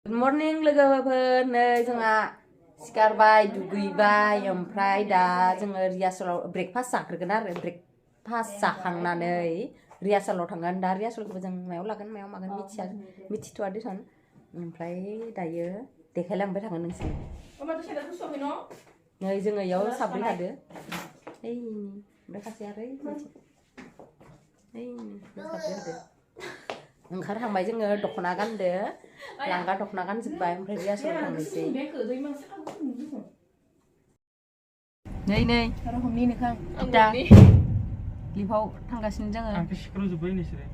Good morning लोगोफोर नै जोंहा सिखारबाय दुगैबाय ओमफ्राय दा जोङो रिहार्सेलाव ब्रेकफास्ट जाग्रोगोन आरो ब्रेकफास्ट जाखांनानै रिहार्सेलाव थांगोन दा रिहार्सेलखौबो जों मायाव लागोन मायाव मागोन मिथिथ'आ देसन ओमफ्राय दायो देखायलांबाय थागोन नोंसोर नै जोङो इयाव साब्रै थादो ओइ ओमफ्राय सासे आरो ओइ साब्रै थादो ओंखारखांबाय जोङो दख'ना गानदो लांगा दख'ना गानजोब्बाय ओमफ्राय रिहार्सेलाव थांनोसै नै दा लिफाव थांगासिनो जोङो आंखौ सिख्र'जोब्बाय नोंसोरो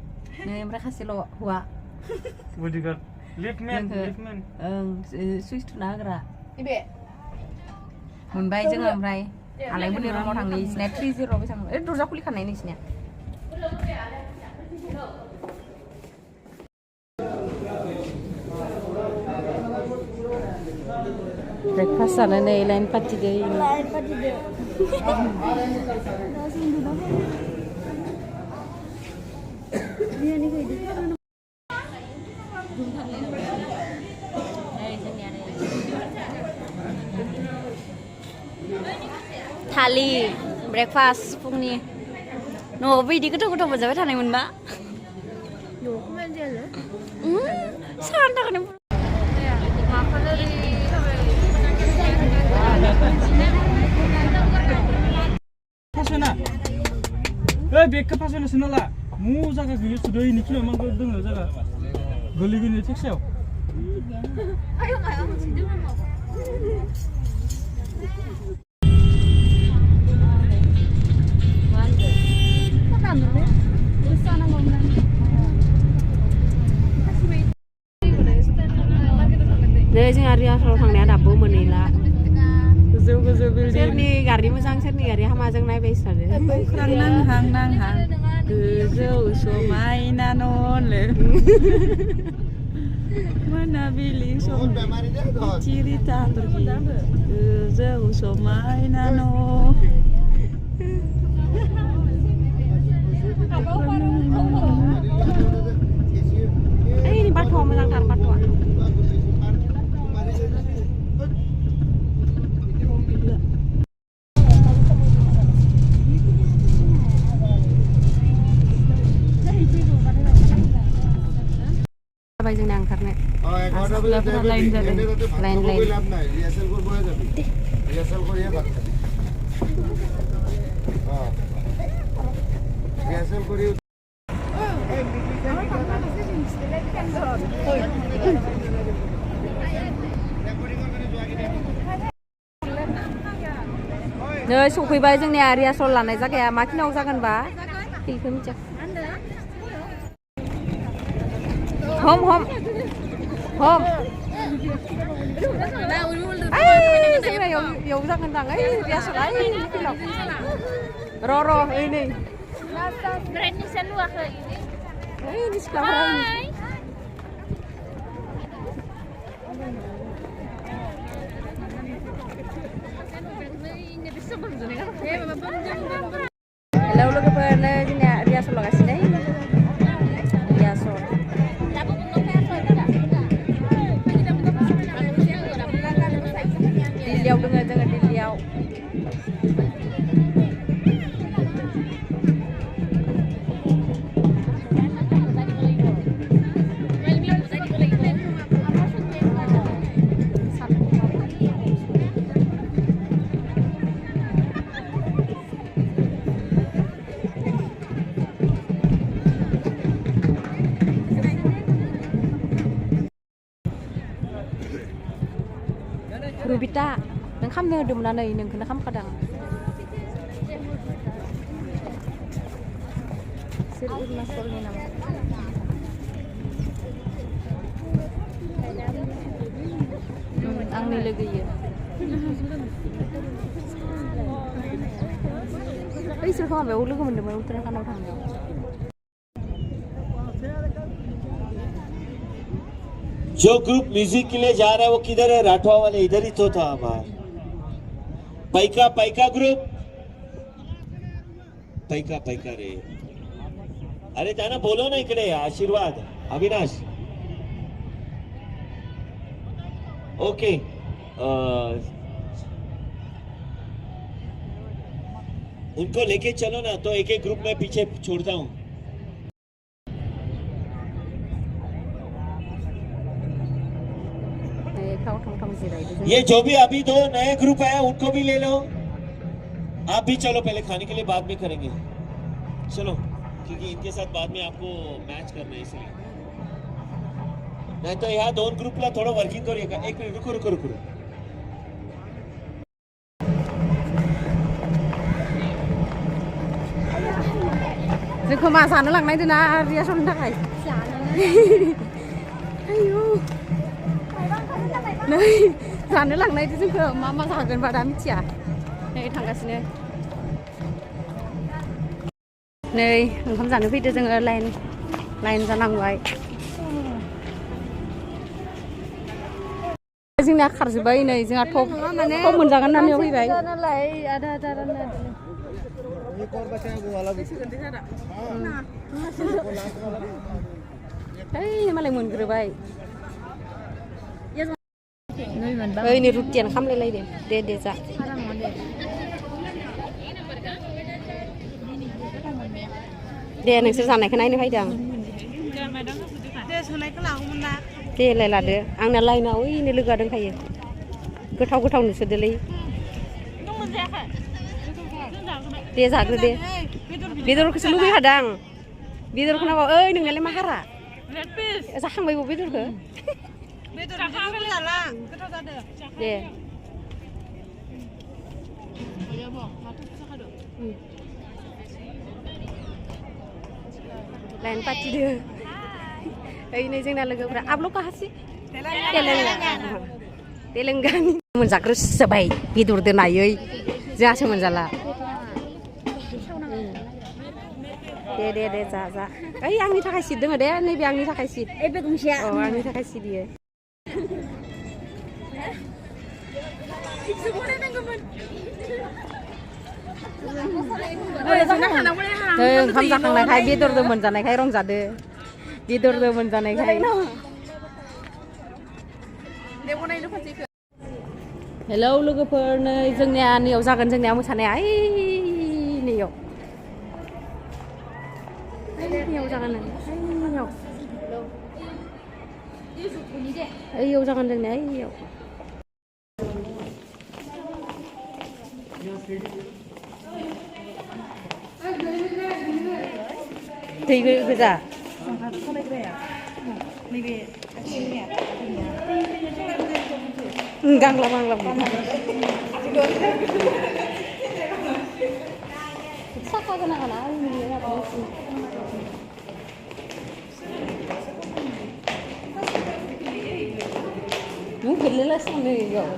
नै ओमफ्राय खासेल' हौवा बडिगार्ड लिफ्टमेन ओं सुइस थुना होग्रा मोनबाय जोङो ओमफ्राय आलायमोननि रुमाव थांनो नोंसिना 30 बेसां दरजा खुलिखानाय नोंसिनिया ब्रेकफास्ट जानानै लाइन पाथिदो थालि ब्रेकफास्ट फुंनि न'आव बिदि गोथाव गोथाव मोनजाबाय थानाय मोनबा सान थाखाय 파스나 에 베크 파스나 스나라 무 자가 그게 수도 있는 키로 만 거든 자가 걸리기는 택시요 아유 나요 진짜 네, जोंहा रिहार्सेलाव थांनाया दाबो मोनैला गोजौ बिल्डिं सोरनि गारि मोजां सोरनि गारि हामा जों नायबाय थादो नांहां गोजौ समायना न'ले मोनाबिलि सम चिरिता turki गोजौ समायना न' ini bathua मोजांथार bathua बाय जोंना ओंखारनो लाइन जादों लाइन रिहार्सेल करबो जाबि रिहार्सेल करिया भात खाबि रिहार्सेल करि नै सफैबाय जोंनिया रिहार्सेल लानाय जायगाया मा खिनाव जागोनबा फिल्डखौ मिथिया हम जोंना याव जागोन दां ओइ रिहार्सेला ओइ फिल्डआव र' ओइ नै ब्राइटनेसआ नुवाखै ओइ सिख्लाफोरा हेलौ लोगोफोर नै जोंनिया रिहार्सेल लागासिनो रिहार्सेल दिल्लीयाव दोङो जोङो दिल्लीयाव रुबिता नों खामनो होदोंमोन ना नै नोंखौनो खामखादों सोर अरुणाचलनि नामा आंनि लोगोयो बैसोरखौ माबायाव लोगो मोन्दोंमोन उत्तराखन्डआव थांनायाव जो ग्रुप म्यूजिक के लिए जा रहा है वो किधर है राठवा वाले इधर ही तो था हमारा पैका ग्रुप पैका रे अरे त्यांना बोलो ना इकडे आशीर्वाद अविनाश ओके उनको लेके चलो ना तो एक एक ग्रुप में पीछे छोड़ता हूँ ये जो भी अभी दो नए ग्रुप आया उनको भी ले लो आप भी चलो पहले खाने के लिए बाद में करेंगे चलो क्योंकि इनके साथ बाद में आपको मैच करना है इसलिए नहीं तो यहाँ दोन ग्रुपला थोडं वर्किंग करूया एक मिनिट रुको रुको रुको जोंखौ मा जानो लांनायदो ना रियासननि थाखाय आयौ नै जानो लांनायदो जोंखौ मा जागोन बा दा मिथिया नै थांगासिनो नै ओंखाम जानो फैदो जोङो लाइन जानांबाय जोंना खारजोब्बाय नै जोंहा थब मोनजागोन होननानै फैबाय मालाय मोनग्रोबाय ओइ नै रुटियानो खामलायलायदो दे जा दे नोंसोर जानायखौ नायनो फैदों आं दे लादो आंना लाइनाव ओइनो लोगोआ दंखायो गोथाव नुसोदोलै दे जाग्रो दे बेदरखौसो लुबैखादों आं बेदरखौ नांगौ ओइ नोंनालाय मा हारा जाखांबायबो बेदरखौ दे लाइन पाथिदो ओइ नै जोंना लोगोफ्रा आबल' काहासि तेलेंगानि मोनजाग्रोसोबाय बेदरदो नायै जोंहासो मोनजाला दे जा ओइ आंनि थाखाय सिट दङ दे नैबे आंनि थाखाय सिट बे गंसेया आंनि थाखाय सिट बियो ओंखाम जाखांनायखाय बेदरदो मोनजानायखाय रंजादो बेदरदो मोनजानायखाय हेलौ लोगोफोर नै जोंनिया नैयाव जागोन जोंनिया मोसानाया ओइ नैयाव जागोन ओइयाव जागोन जोंनिया ओइयाव दै गोजा गांलाब साफा गोनाङाना नों गेलेलासिनो बेयाव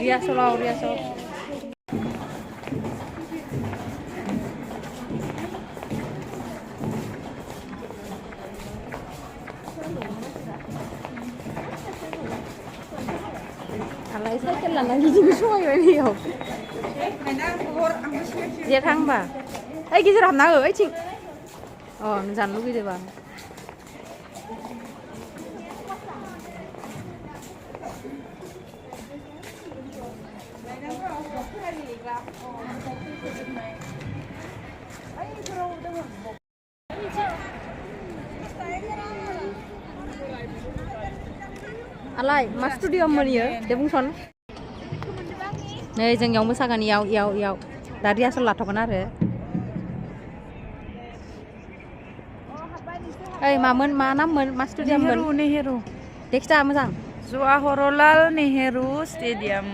रियासल आलाय साइकेल लाना गिदिंनो समायबाय बेयाव दे थांबा ओइ गेजेराव हाबना हो ओइथिं नों जानो लुगैदोबा आलाय मा स्टुडिअ मोनियो दे बुंसन नै जोंनियाव मोसागोन इयाव दा रिहार्सेल लाथ'गोन आरो ओइ मामोन मा नाममोन मा स्टुडियाममोन नेहेरु दे खिथा मोजां जवाहरलाल नेहेरु स्टेडियाम